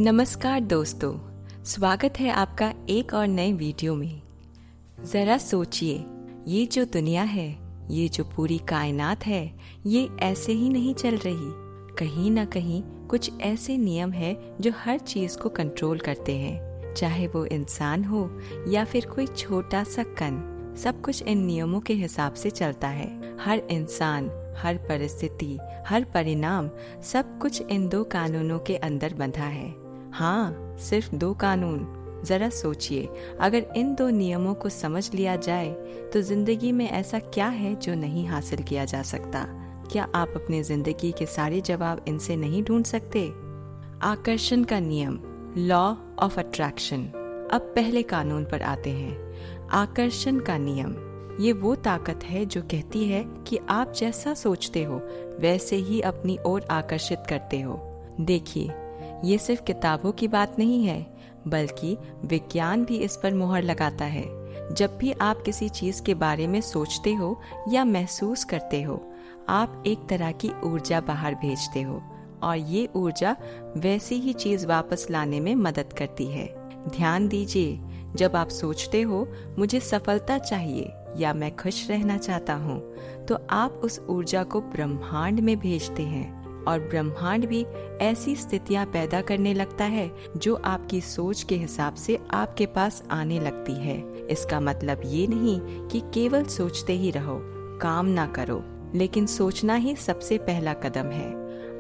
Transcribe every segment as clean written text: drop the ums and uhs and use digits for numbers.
नमस्कार दोस्तों, स्वागत है आपका एक और नए वीडियो में। जरा सोचिए, ये जो दुनिया है, ये जो पूरी कायनात है, ये ऐसे ही नहीं चल रही। कहीं ना कहीं कुछ ऐसे नियम है जो हर चीज को कंट्रोल करते हैं, चाहे वो इंसान हो या फिर कोई छोटा सा कण। सब कुछ इन नियमों के हिसाब से चलता है। हर इंसान, हर परिस्थिति, हर परिणाम, सब कुछ इन दो कानूनों के अंदर बंधा है। हाँ, सिर्फ दो कानून। जरा सोचिए, अगर इन दो नियमों को समझ लिया जाए तो जिंदगी में ऐसा क्या है जो नहीं हासिल किया जा सकता? क्या आप अपनी जिंदगी के सारे जवाब इनसे नहीं ढूंढ सकते? आकर्षण का नियम, लॉ ऑफ अट्रैक्शन। अब पहले कानून पर आते हैं। आकर्षण का नियम, ये वो ताकत है जो कहती है कि आप जैसा सोचते हो वैसे ही अपनी ओर आकर्षित करते हो। देखिए, ये सिर्फ किताबों की बात नहीं है, बल्कि विज्ञान भी इस पर मुहर लगाता है। जब भी आप किसी चीज के बारे में सोचते हो या महसूस करते हो, आप एक तरह की ऊर्जा बाहर भेजते हो और ये ऊर्जा वैसी ही चीज वापस लाने में मदद करती है। ध्यान दीजिए, जब आप सोचते हो मुझे सफलता चाहिए या मैं खुश रहना चाहता हूँ, तो आप उस ऊर्जा को ब्रह्मांड में भेजते हैं और ब्रह्मांड भी ऐसी स्थितियां पैदा करने लगता है जो आपकी सोच के हिसाब से आपके पास आने लगती है। इसका मतलब ये नहीं कि केवल सोचते ही रहो, काम ना करो, लेकिन सोचना ही सबसे पहला कदम है।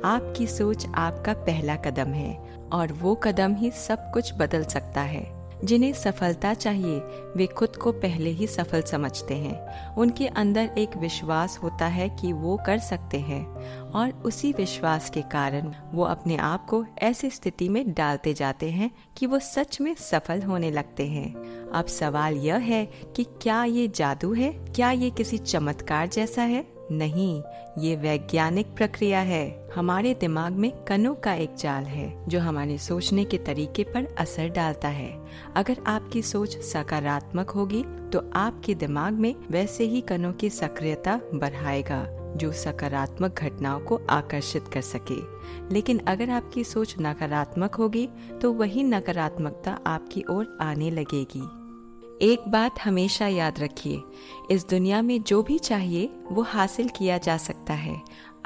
आपकी सोच आपका पहला कदम है और वो कदम ही सब कुछ बदल सकता है। जिन्हें सफलता चाहिए वे खुद को पहले ही सफल समझते हैं। उनके अंदर एक विश्वास होता है कि वो कर सकते हैं और उसी विश्वास के कारण वो अपने आप को ऐसी स्थिति में डालते जाते हैं कि वो सच में सफल होने लगते हैं। अब सवाल यह है कि क्या ये जादू है? क्या ये किसी चमत्कार जैसा है? नहीं, ये वैज्ञानिक प्रक्रिया है। हमारे दिमाग में कणों का एक जाल है जो हमारे सोचने के तरीके पर असर डालता है। अगर आपकी सोच सकारात्मक होगी तो आपके दिमाग में वैसे ही कणों की सक्रियता बढ़ाएगा जो सकारात्मक घटनाओं को आकर्षित कर सके। लेकिन अगर आपकी सोच नकारात्मक होगी तो वही नकारात्मकता आपकी ओर आने लगेगी। एक बात हमेशा याद रखिए, इस दुनिया में जो भी चाहिए वो हासिल किया जा सकता है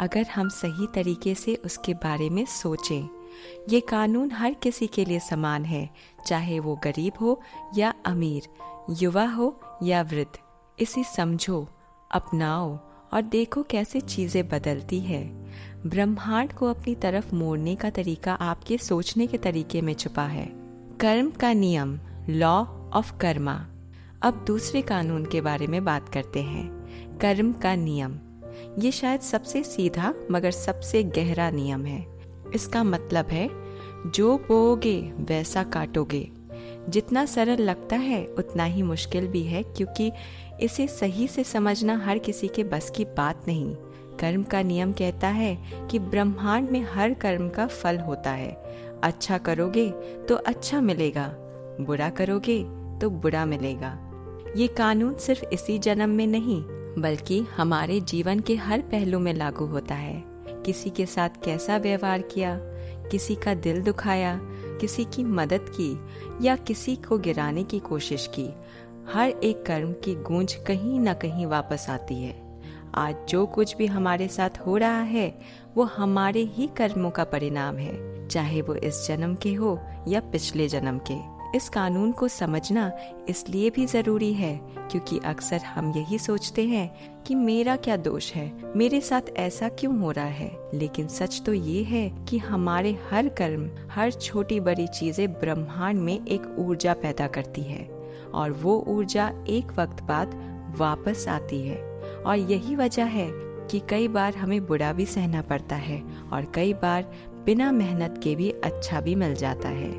अगर हम सही तरीके से उसके बारे में सोचें। ये कानून हर किसी के लिए समान है, चाहे वो गरीब हो या अमीर, युवा हो या वृद्ध। इसे समझो, अपनाओ और देखो कैसे चीजें बदलती है। ब्रह्मांड को अपनी तरफ मोड़ने का तरीका आपके सोचने के तरीके में छुपा है। कर्म का नियम, लॉ ऑफ कर्मा। अब दूसरे कानून के बारे में बात करते हैं, कर्म का नियम। ये शायद सबसे सीधा मगर सबसे गहरा नियम है। इसका मतलब है जो बोओगे वैसा काटोगे। जितना सरल लगता है उतना ही मुश्किल भी है, क्योंकि इसे सही से समझना हर किसी के बस की बात नहीं। कर्म का नियम कहता है कि ब्रह्मांड में हर कर्म का फल होता है। अच्छा करोगे तो अच्छा मिलेगा, बुरा करोगे तो बुरा मिलेगा। ये कानून सिर्फ इसी जन्म में नहीं बल्कि हमारे जीवन के हर पहलू में लागू होता है। किसी के साथ कैसा व्यवहार किया, किसी का दिल दुखाया, किसी की मदद की या किसी को गिराने की कोशिश की, हर एक कर्म की गूंज कहीं न कहीं वापस आती है। आज जो कुछ भी हमारे साथ हो रहा है वो हमारे ही कर्मों का परिणाम है, चाहे वो इस जन्म के हो या पिछले जन्म के। इस कानून को समझना इसलिए भी जरूरी है क्योंकि अक्सर हम यही सोचते हैं कि मेरा क्या दोष है, मेरे साथ ऐसा क्यों हो रहा है। लेकिन सच तो ये है कि हमारे हर कर्म, हर छोटी बड़ी चीजें ब्रह्मांड में एक ऊर्जा पैदा करती है और वो ऊर्जा एक वक्त बाद वापस आती है। और यही वजह है कि कई बार हमें बुरा भी सहना पड़ता है और कई बार बिना मेहनत के भी अच्छा भी मिल जाता है।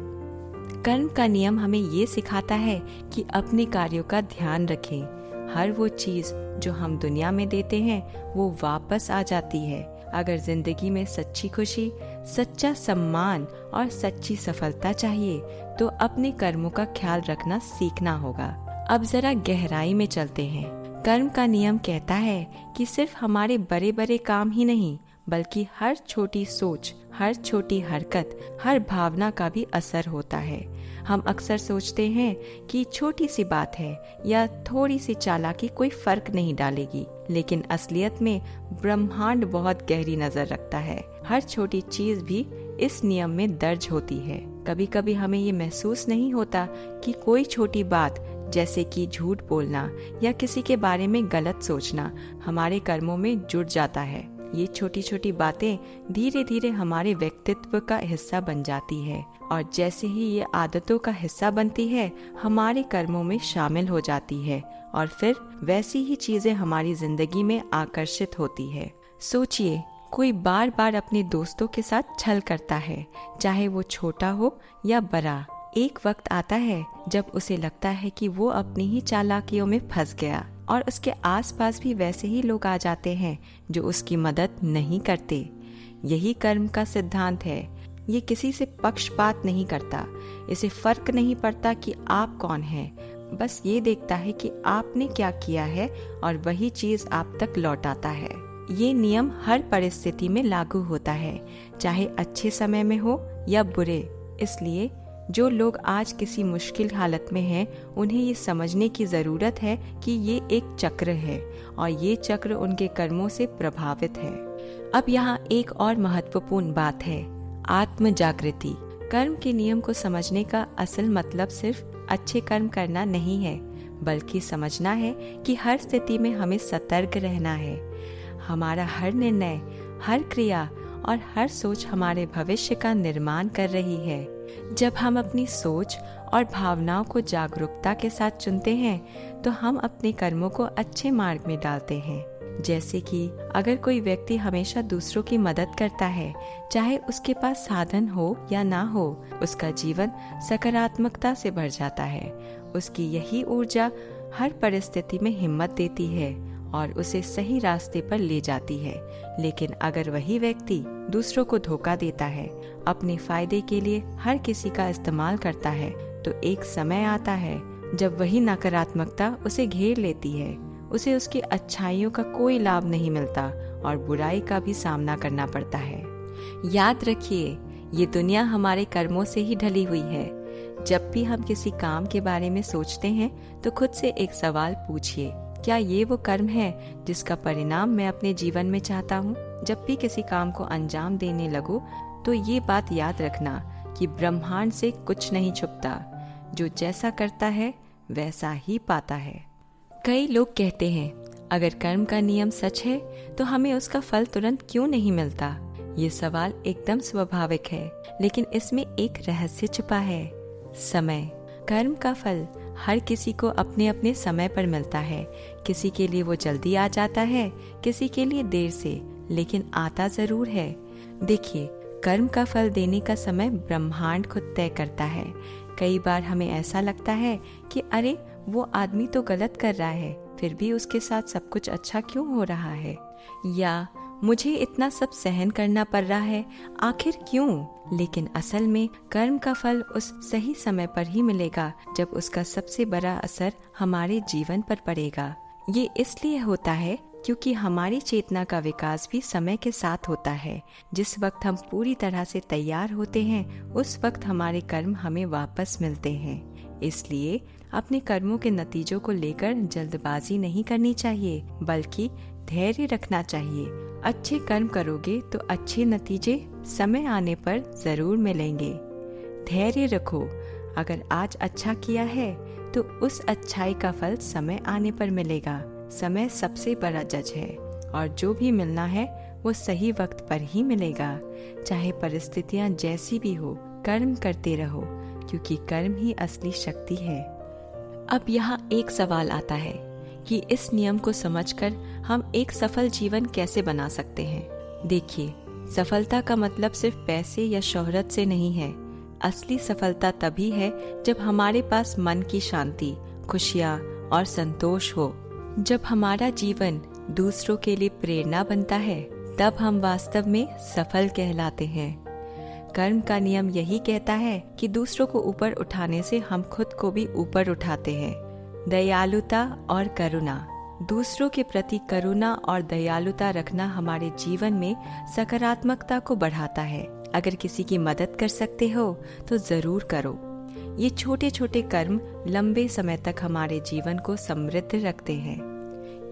कर्म का नियम हमें ये सिखाता है कि अपने कार्यों का ध्यान रखें। हर वो चीज जो हम दुनिया में देते हैं वो वापस आ जाती है। अगर जिंदगी में सच्ची खुशी, सच्चा सम्मान और सच्ची सफलता चाहिए तो अपने कर्मों का ख्याल रखना सीखना होगा। अब जरा गहराई में चलते हैं। कर्म का नियम कहता है कि सिर्फ हमारे बड़े बड़े काम ही नहीं बल्कि हर छोटी सोच, हर छोटी हरकत, हर भावना का भी असर होता है। हम अक्सर सोचते हैं कि छोटी सी बात है या थोड़ी सी चालाकी कोई फर्क नहीं डालेगी, लेकिन असलियत में ब्रह्मांड बहुत गहरी नजर रखता है। हर छोटी चीज भी इस नियम में दर्ज होती है। कभी कभी हमें ये महसूस नहीं होता कि कोई छोटी बात, जैसे कि झूठ बोलना या किसी के बारे में गलत सोचना, हमारे कर्मों में जुड़ जाता है। ये छोटी छोटी बातें धीरे धीरे हमारे व्यक्तित्व का हिस्सा बन जाती है, और जैसे ही ये आदतों का हिस्सा बनती है, हमारे कर्मों में शामिल हो जाती है, और फिर वैसी ही चीजें हमारी जिंदगी में आकर्षित होती है। सोचिए, कोई बार बार अपने दोस्तों के साथ छल करता है, चाहे वो छोटा हो या बड़ा। एक वक्त आता है जब उसे लगता है कि वो अपनी ही चालाकियों में फंस गया, और उसके आसपास भी वैसे ही लोग आ जाते हैं जो उसकी मदद नहीं करते। यही कर्म का सिद्धांत है। ये किसी से पक्षपात नहीं करता। इसे फर्क नहीं पड़ता कि आप कौन हैं, बस ये देखता है कि आपने क्या किया है और वही चीज आप तक लौट आता है। ये नियम हर परिस्थिति में लागू होता है, चाहे अच्छे समय में हो या बुरे। इसलिए जो लोग आज किसी मुश्किल हालत में हैं, उन्हें ये समझने की जरूरत है कि ये एक चक्र है, और ये चक्र उनके कर्मों से प्रभावित है। अब यहाँ एक और महत्वपूर्ण बात है, आत्म जागृति। कर्म के नियम को समझने का असल मतलब सिर्फ अच्छे कर्म करना नहीं है, बल्कि समझना है कि हर स्थिति में हमें सतर्क रहना है। हमारा हर निर्णय, हर क्रिया और हर सोच हमारे भविष्य का निर्माण कर रही है। जब हम अपनी सोच और भावनाओं को जागरूकता के साथ चुनते हैं, तो हम अपने कर्मों को अच्छे मार्ग में डालते हैं। जैसे कि अगर कोई व्यक्ति हमेशा दूसरों की मदद करता है, चाहे उसके पास साधन हो या ना हो, उसका जीवन सकारात्मकता से भर जाता है। उसकी यही ऊर्जा हर परिस्थिति में हिम्मत देती है और उसे सही रास्ते पर ले जाती है। लेकिन अगर वही व्यक्ति दूसरों को धोखा देता है, अपने फायदे के लिए हर किसी का इस्तेमाल करता है, तो एक समय आता है जब वही नकारात्मकता उसे घेर लेती है। उसे उसकी अच्छाइयों का कोई लाभ नहीं मिलता और बुराई का भी सामना करना पड़ता है। याद रखिए, ये दुनिया हमारे कर्मों से ही ढली हुई है। जब भी हम किसी काम के बारे में सोचते हैं, तो खुद से एक सवाल पूछिए, क्या ये वो कर्म है जिसका परिणाम मैं अपने जीवन में चाहता हूँ? जब भी किसी काम को अंजाम देने लगो, तो ये बात याद रखना कि ब्रह्मांड से कुछ नहीं छुपता। जो जैसा करता है वैसा ही पाता है। कई लोग कहते हैं, अगर कर्म का नियम सच है तो हमें उसका फल तुरंत क्यों नहीं मिलता? ये सवाल एकदम स्वाभाविक है, लेकिन इसमें एक रहस्य छुपा है, समय। कर्म का फल हर किसी को अपने अपने समय पर मिलता है। किसी के लिए वो जल्दी आ जाता है, किसी के लिए देर से, लेकिन आता जरूर है। देखिए, कर्म का फल देने का समय ब्रह्मांड खुद तय करता है। कई बार हमें ऐसा लगता है कि अरे, वो आदमी तो गलत कर रहा है, फिर भी उसके साथ सब कुछ अच्छा क्यों हो रहा है? या मुझे इतना सब सहन करना पड़ रहा है, आखिर क्यों? लेकिन असल में कर्म का फल उस सही समय पर ही मिलेगा जब उसका सबसे बड़ा असर हमारे जीवन पर पड़ेगा। ये इसलिए होता है क्योंकि हमारी चेतना का विकास भी समय के साथ होता है। जिस वक्त हम पूरी तरह से तैयार होते हैं, उस वक्त हमारे कर्म हमें वापस मिलते हैं। इसलिए अपने कर्मों के नतीजों को लेकर जल्दबाजी नहीं करनी चाहिए, बल्कि धैर्य रखना चाहिए। अच्छे कर्म करोगे तो अच्छे नतीजे समय आने पर जरूर मिलेंगे। धैर्य रखो, अगर आज अच्छा किया है तो उस अच्छाई का फल समय आने पर मिलेगा। समय सबसे बड़ा जज है, और जो भी मिलना है वो सही वक्त पर ही मिलेगा। चाहे परिस्थितियां जैसी भी हो, कर्म करते रहो, क्योंकि कर्म ही असली शक्ति है। अब यहाँ एक सवाल आता है कि इस नियम को समझकर हम एक सफल जीवन कैसे बना सकते हैं। देखिए, सफलता का मतलब सिर्फ पैसे या शोहरत से नहीं है। असली सफलता तभी है जब हमारे पास मन की शांति, खुशियाँ और संतोष हो। जब हमारा जीवन दूसरों के लिए प्रेरणा बनता है, तब हम वास्तव में सफल कहलाते हैं। कर्म का नियम यही कहता है कि दूसरों को ऊपर उठाने से हम खुद को भी ऊपर उठाते हैं। दयालुता और करुणा, दूसरों के प्रति करुणा और दयालुता रखना हमारे जीवन में सकारात्मकता को बढ़ाता है। अगर किसी की मदद कर सकते हो तो जरूर करो। ये छोटे छोटे कर्म लंबे समय तक हमारे जीवन को समृद्ध रखते हैं।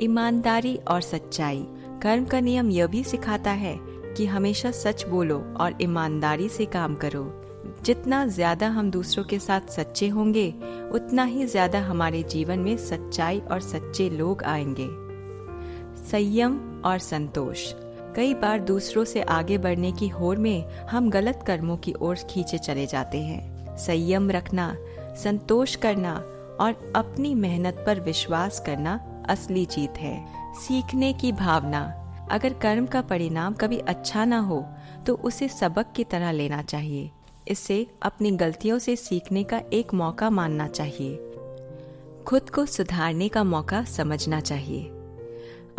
ईमानदारी और सच्चाई। कर्म का नियम यह भी सिखाता है कि हमेशा सच बोलो और ईमानदारी से काम करो। जितना ज्यादा हम दूसरों के साथ सच्चे होंगे, उतना ही ज्यादा हमारे जीवन में सच्चाई और सच्चे लोग आएंगे। संयम और संतोष। कई बार दूसरों से आगे बढ़ने की होड़ में हम गलत कर्मों की ओर खींचे चले जाते हैं। संयम रखना, संतोष करना और अपनी मेहनत पर विश्वास करना असली जीत है। सीखने की भावना। अगर कर्म का परिणाम कभी अच्छा ना हो तो उसे सबक की तरह लेना चाहिए। इसे अपनी गलतियों से सीखने का एक मौका मानना चाहिए। खुद को सुधारने का मौका समझना चाहिए।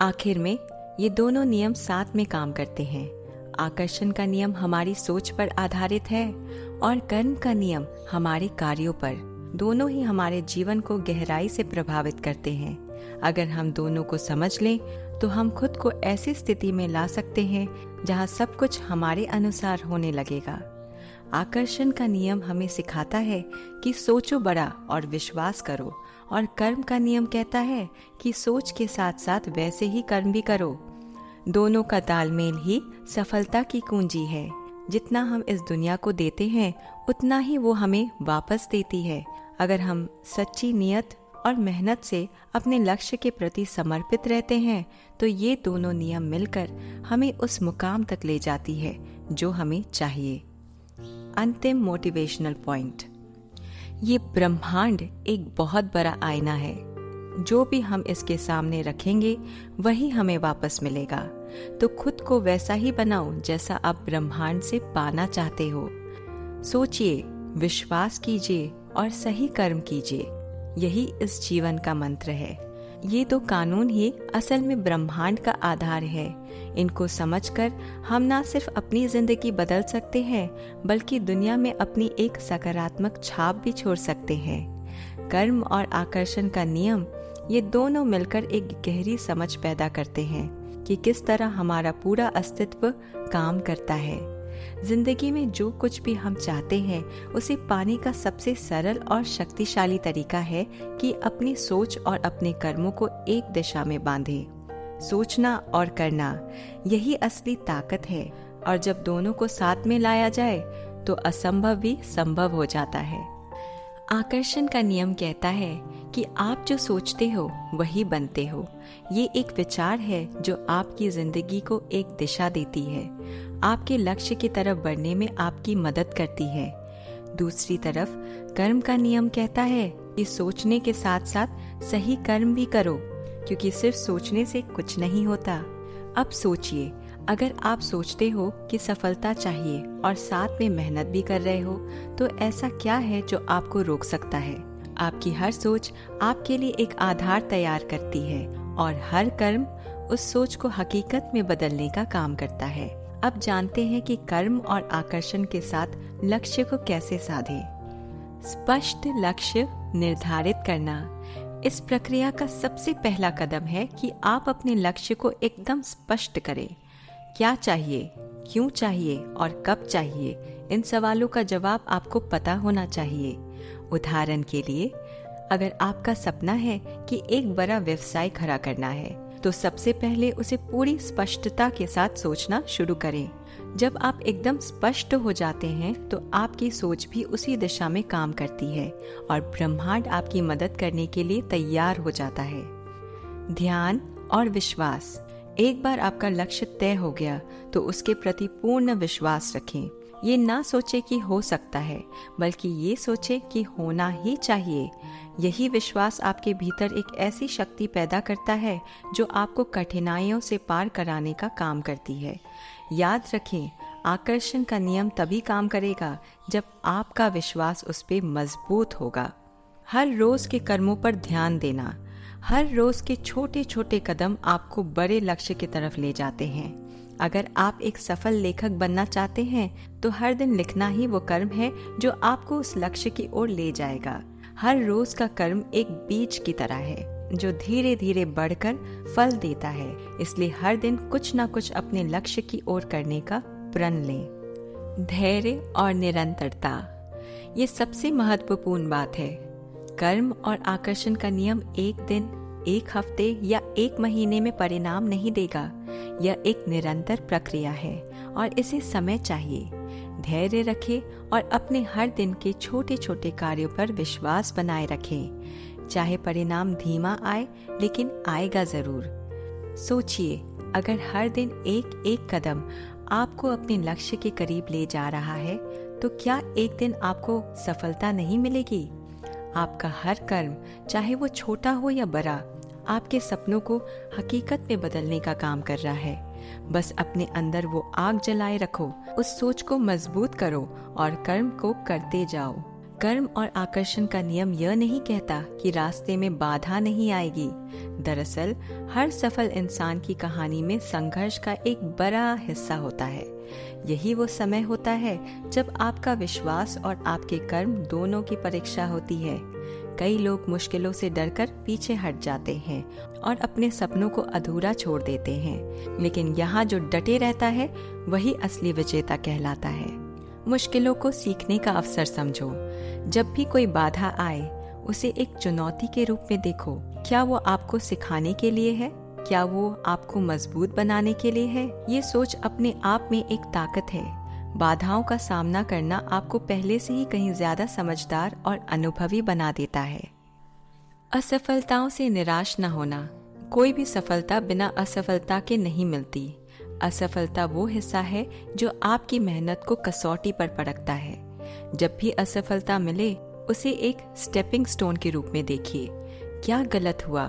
आखिर में ये दोनों नियम साथ में काम करते हैं। आकर्षण का नियम हमारी सोच पर आधारित है और कर्म का नियम हमारे कार्यों पर। दोनों ही हमारे जीवन को गहराई से प्रभावित करते हैं। अगर हम दोनों को समझ लें तो हम खुद को ऐसी स्थिति में ला सकते हैं जहां सब कुछ हमारे अनुसार होने लगेगा। आकर्षण का नियम हमें सिखाता है कि सोचो बड़ा और विश्वास करो, और कर्म का नियम कहता है कि सोच के साथ साथ वैसे ही कर्म भी करो। दोनों का तालमेल ही सफलता की कुंजी है। जितना हम इस दुनिया को देते हैं उतना ही वो हमें वापस देती है। अगर हम सच्ची नियत और मेहनत से अपने लक्ष्य के प्रति समर्पित रहते हैं तो ये दोनों नियम मिलकर हमें उस मुकाम तक ले जाती है जो हमें चाहिए। अंतिम मोटिवेशनल पॉइंट। ये ब्रह्मांड एक बहुत बड़ा आईना है। जो भी हम इसके सामने रखेंगे वही हमें वापस मिलेगा। तो खुद को वैसा ही बनाओ जैसा आप ब्रह्मांड से पाना चाहते हो। सोचिए, विश्वास कीजिए और सही कर्म कीजिए। यही इस जीवन का मंत्र है। ये दो कानून ही असल में ब्रह्मांड का आधार है। इनको समझकर हम न सिर्फ अपनी जिंदगी बदल सकते हैं बल्कि दुनिया में अपनी एक सकारात्मक छाप भी छोड़ सकते हैं। कर्म और आकर्षण का नियम, ये दोनों मिलकर एक गहरी समझ पैदा करते हैं कि किस तरह हमारा पूरा अस्तित्व काम करता है। जिंदगी में जो कुछ भी हम चाहते हैं उसे पाने का सबसे सरल और शक्तिशाली तरीका है कि अपनी सोच और अपने कर्मों को एक दिशा में बांधें। सोचना और करना, यही असली ताकत है। और जब दोनों को साथ में लाया जाए तो असंभव भी संभव हो जाता है। आकर्षण का नियम कहता है कि आप जो सोचते हो वही बनते हो। ये एक विचार है जो आपकी जिंदगी को एक दिशा देती है, आपके लक्ष्य की तरफ बढ़ने में आपकी मदद करती है। दूसरी तरफ कर्म का नियम कहता है कि सोचने के साथ साथ सही कर्म भी करो, क्योंकि सिर्फ सोचने से कुछ नहीं होता। अब सोचिए, अगर आप सोचते हो कि सफलता चाहिए और साथ में मेहनत भी कर रहे हो तो ऐसा क्या है जो आपको रोक सकता है? आपकी हर सोच आपके लिए एक आधार तैयार करती है और हर कर्म उस सोच को हकीकत में बदलने का काम करता है। अब जानते हैं कि कर्म और आकर्षण के साथ लक्ष्य को कैसे साधें। स्पष्ट लक्ष्य निर्धारित करना। इस प्रक्रिया का सबसे पहला कदम है कि आप अपने लक्ष्य को एकदम स्पष्ट करें। क्या चाहिए, क्यों चाहिए और कब चाहिए, इन सवालों का जवाब आपको पता होना चाहिए। उदाहरण के लिए, अगर आपका सपना है कि एक बड़ा व्यवसाय खड़ा करना है तो सबसे पहले उसे पूरी स्पष्टता के साथ सोचना शुरू करें। जब आप एकदम स्पष्ट हो जाते हैं तो आपकी सोच भी उसी दिशा में काम करती है और ब्रह्मांड आपकी मदद करने के लिए तैयार हो जाता है। ध्यान और विश्वास। एक बार आपका लक्ष्य तय हो गया तो उसके प्रति पूर्ण विश्वास रखें। ये ना सोचे कि हो सकता है, बल्कि ये सोचे कि होना ही चाहिए। यही विश्वास आपके भीतर एक ऐसी शक्ति पैदा करता है जो आपको कठिनाइयों से पार कराने का काम करती है। याद रखें, आकर्षण का नियम तभी काम करेगा जब आपका विश्वास उस पे मजबूत होगा। हर रोज के कर्मों पर ध्यान देना। हर रोज के छोटे छोटे कदम आपको बड़े लक्ष्य की तरफ ले जाते हैं। अगर आप एक सफल लेखक बनना चाहते हैं तो हर दिन लिखना ही वो कर्म है जो आपको उस लक्ष्य की ओर ले जाएगा। हर रोज का कर्म एक बीज की तरह है। जो धीरे धीरे बढ़कर फल देता है। इसलिए हर दिन कुछ न कुछ अपने लक्ष्य की ओर करने का प्रण लें। धैर्य और निरंतरता, ये सबसे महत्वपूर्ण बात है। कर्म और आकर्षण का नियम एक दिन, एक हफ्ते या एक महीने में परिणाम नहीं देगा। यह एक निरंतर प्रक्रिया है और इसे समय चाहिए। धैर्य रखें और अपने हर दिन के छोटे छोटे कार्यों पर विश्वास बनाए रखें। चाहे परिणाम धीमा आए, लेकिन आएगा जरूर। सोचिए, अगर हर दिन एक एक कदम आपको अपने लक्ष्य के करीब ले जा रहा है, तो क्या एक दिन आपको सफलता नहीं मिलेगी? आपका हर कर्म, चाहे वो छोटा हो या बड़ा, आपके सपनों को हकीकत में बदलने का काम कर रहा है। बस अपने अंदर वो आग जलाए रखो, उस सोच को मजबूत करो और कर्म को करते जाओ। कर्म और आकर्षण का नियम यह नहीं कहता कि रास्ते में बाधा नहीं आएगी। दरअसल हर सफल इंसान की कहानी में संघर्ष का एक बड़ा हिस्सा होता है। यही वो समय होता है जब आपका विश्वास और आपके कर्म दोनों की परीक्षा होती है। कई लोग मुश्किलों से डरकर पीछे हट जाते हैं और अपने सपनों को अधूरा छोड़ देते हैं, लेकिन यहाँ जो डटे रहता है वही असली विजेता कहलाता है। मुश्किलों को सीखने का अवसर समझो। जब भी कोई बाधा आए, उसे एक चुनौती के रूप में देखो। क्या वो आपको सिखाने के लिए है? क्या वो आपको मजबूत बनाने के लिए है? ये सोच अपने आप में एक ताकत है। बाधाओं का सामना करना आपको पहले से ही कहीं ज्यादा समझदार और अनुभवी बना देता है। असफलताओं से निराश न होना। कोई भी सफलता बिना असफलता के नहीं मिलती। असफलता वो हिस्सा है जो आपकी मेहनत को कसौटी पर परखता है। जब भी असफलता मिले, उसे एक स्टेपिंग स्टोन के रूप में देखिए। क्या गलत हुआ?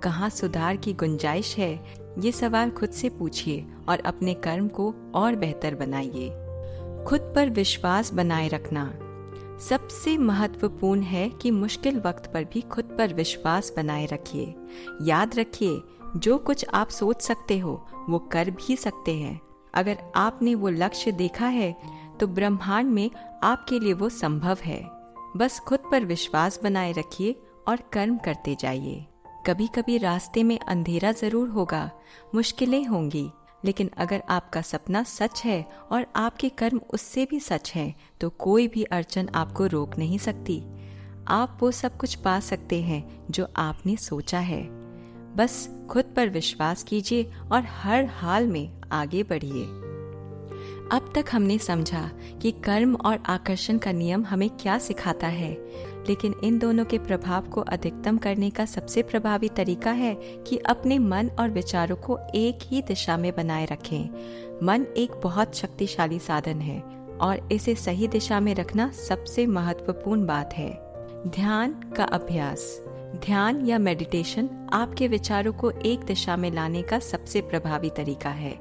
कहाँ सुधार की गुंजाइश है? ये सवाल खुद से पूछिए और अपने कर्म को और बेहतर बनाइए। खुद पर विश्वास बनाए रखना सबसे महत्वपूर्ण है कि मुश्किल वक्त पर भी खुद पर विश्वास बनाए रखिए। याद रखिए, जो कुछ आप सोच सकते हो वो कर भी सकते हैं। अगर आपने वो लक्ष्य देखा है, तो ब्रह्मांड में आपके लिए वो संभव है। बस खुद पर विश्वास बनाए रखिए और कर्म करते जाइए। कभी कभी रास्ते में अंधेरा जरूर होगा, मुश्किलें होंगी, लेकिन अगर आपका सपना सच है और आपके कर्म उससे भी सच हैं, तो कोई भी अड़चन आपको रोक नहीं सकती। आप वो सब कुछ पा सकते हैं जो आपने सोचा है। बस खुद पर विश्वास कीजिए और हर हाल में आगे बढ़िए। अब तक हमने समझा कि कर्म और आकर्षण का नियम हमें क्या सिखाता है, लेकिन इन दोनों के प्रभाव को अधिकतम करने का सबसे प्रभावी तरीका है कि अपने मन और विचारों को एक ही दिशा में बनाए रखें। मन एक बहुत शक्तिशाली साधन है और इसे सही दिशा में रखना सबसे महत्वपूर्ण बात है। ध्यान का अभ्यास। ध्यान या मेडिटेशन आपके विचारों को एक दिशा में लाने का सबसे प्रभावी तरीका है।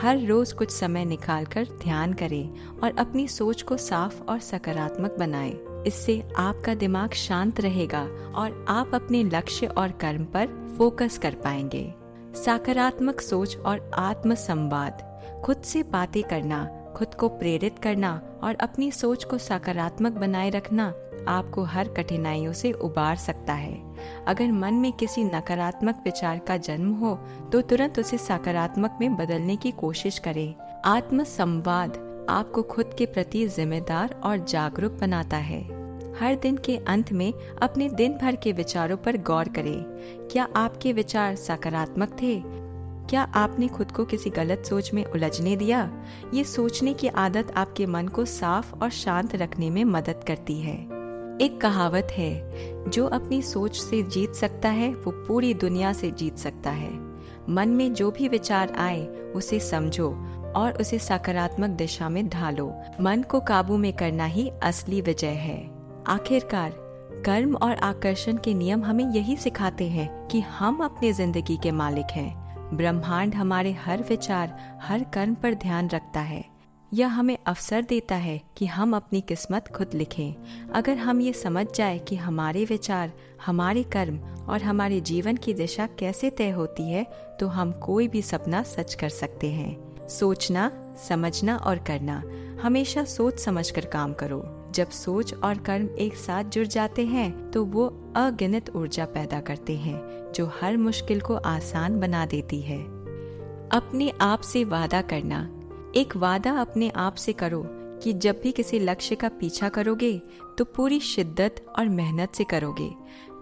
हर रोज कुछ समय निकालकर ध्यान करें और अपनी सोच को साफ और सकारात्मक बनाएं। इससे आपका दिमाग शांत रहेगा और आप अपने लक्ष्य और कर्म पर फोकस कर पाएंगे। सकारात्मक सोच और आत्म संवाद। खुद से बातें करना, खुद को प्रेरित करना और अपनी सोच को सकारात्मक बनाए रखना आपको हर कठिनाइयों से उबार सकता है। अगर मन में किसी नकारात्मक विचार का जन्म हो, तो तुरंत उसे सकारात्मक में बदलने की कोशिश करें। आत्म संवाद आपको खुद के प्रति जिम्मेदार और जागरूक बनाता है। हर दिन के अंत में अपने दिन भर के विचारों पर गौर करें। क्या आपके विचार सकारात्मक थे? क्या आपने खुद को किसी गलत सोच में उलझने दिया? ये सोचने की आदत आपके मन को साफ और शांत रखने में मदद करती है। एक कहावत है, जो अपनी सोच से जीत सकता है वो पूरी दुनिया से जीत सकता है। मन में जो भी विचार आए उसे समझो और उसे सकारात्मक दिशा में ढालो। मन को काबू में करना ही असली विजय है। आखिरकार कर्म और आकर्षण के नियम हमें यही सिखाते हैं कि हम अपनी जिंदगी के मालिक हैं। ब्रह्मांड हमारे हर विचार, हर कर्म पर ध्यान रखता है। यह हमें अवसर देता है कि हम अपनी किस्मत खुद लिखें। अगर हम ये समझ जाए कि हमारे विचार, हमारे कर्म और हमारे जीवन की दिशा कैसे तय होती है, तो हम कोई भी सपना सच कर सकते हैं। सोचना, समझना और करना। हमेशा सोच समझकर काम करो। जब सोच और कर्म एक साथ जुड़ जाते हैं तो वो अगिनत ऊर्जा पैदा करते हैं जो हर मुश्किल को आसान बना देती है। अपने आप से वादा करना। एक वादा अपने आप से करो कि जब भी किसी लक्ष्य का पीछा करोगे तो पूरी शिद्दत और मेहनत से करोगे।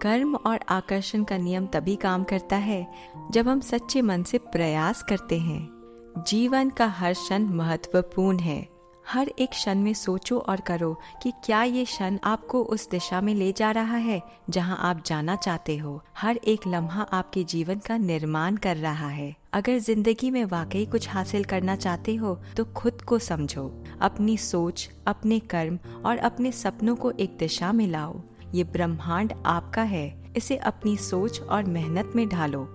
कर्म और आकर्षण का नियम तभी काम करता है जब हम सच्चे मन से प्रयास करते हैं। जीवन का हर क्षण महत्वपूर्ण है। हर एक क्षण में सोचो और करो कि क्या ये क्षण आपको उस दिशा में ले जा रहा है जहां आप जाना चाहते हो। हर एक लम्हा आपके जीवन का निर्माण कर रहा है। अगर जिंदगी में वाकई कुछ हासिल करना चाहते हो तो खुद को समझो, अपनी सोच, अपने कर्म और अपने सपनों को एक दिशा में लाओ। ये ब्रह्मांड आपका है, इसे अपनी सोच और मेहनत में ढालो।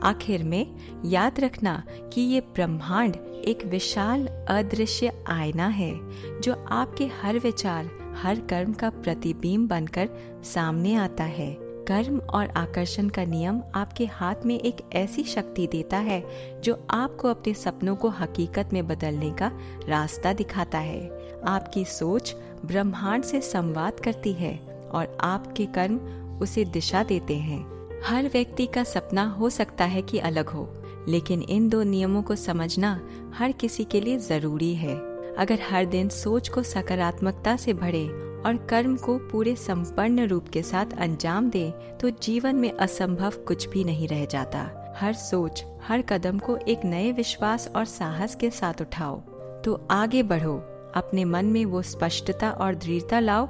आखिर में याद रखना कि ये ब्रह्मांड एक विशाल अदृश्य आईना है जो आपके हर विचार, हर कर्म का प्रतिबिंब बनकर सामने आता है। कर्म और आकर्षण का नियम आपके हाथ में एक ऐसी शक्ति देता है जो आपको अपने सपनों को हकीकत में बदलने का रास्ता दिखाता है। आपकी सोच ब्रह्मांड से संवाद करती है और आपके कर्म उसे दिशा देते हैं। हर व्यक्ति का सपना हो सकता है कि अलग हो, लेकिन इन दो नियमों को समझना हर किसी के लिए जरूरी है। अगर हर दिन सोच को सकारात्मकता से भरे और कर्म को पूरे संपन्न रूप के साथ अंजाम दे तो जीवन में असंभव कुछ भी नहीं रह जाता। हर सोच, हर कदम को एक नए विश्वास और साहस के साथ उठाओ तो आगे बढ़ो। अपने मन में वो स्पष्टता और दृढ़ता लाओ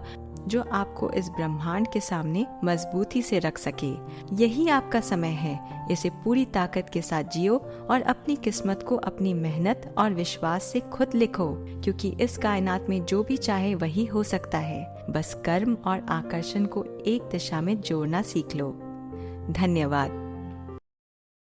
जो आपको इस ब्रह्मांड के सामने मजबूती से रख सके। यही आपका समय है, इसे पूरी ताकत के साथ जियो और अपनी किस्मत को अपनी मेहनत और विश्वास से खुद लिखो, क्योंकि इस कायनात में जो भी चाहे वही हो सकता है। बस कर्म और आकर्षण को एक दिशा में जोड़ना सीख लो। धन्यवाद।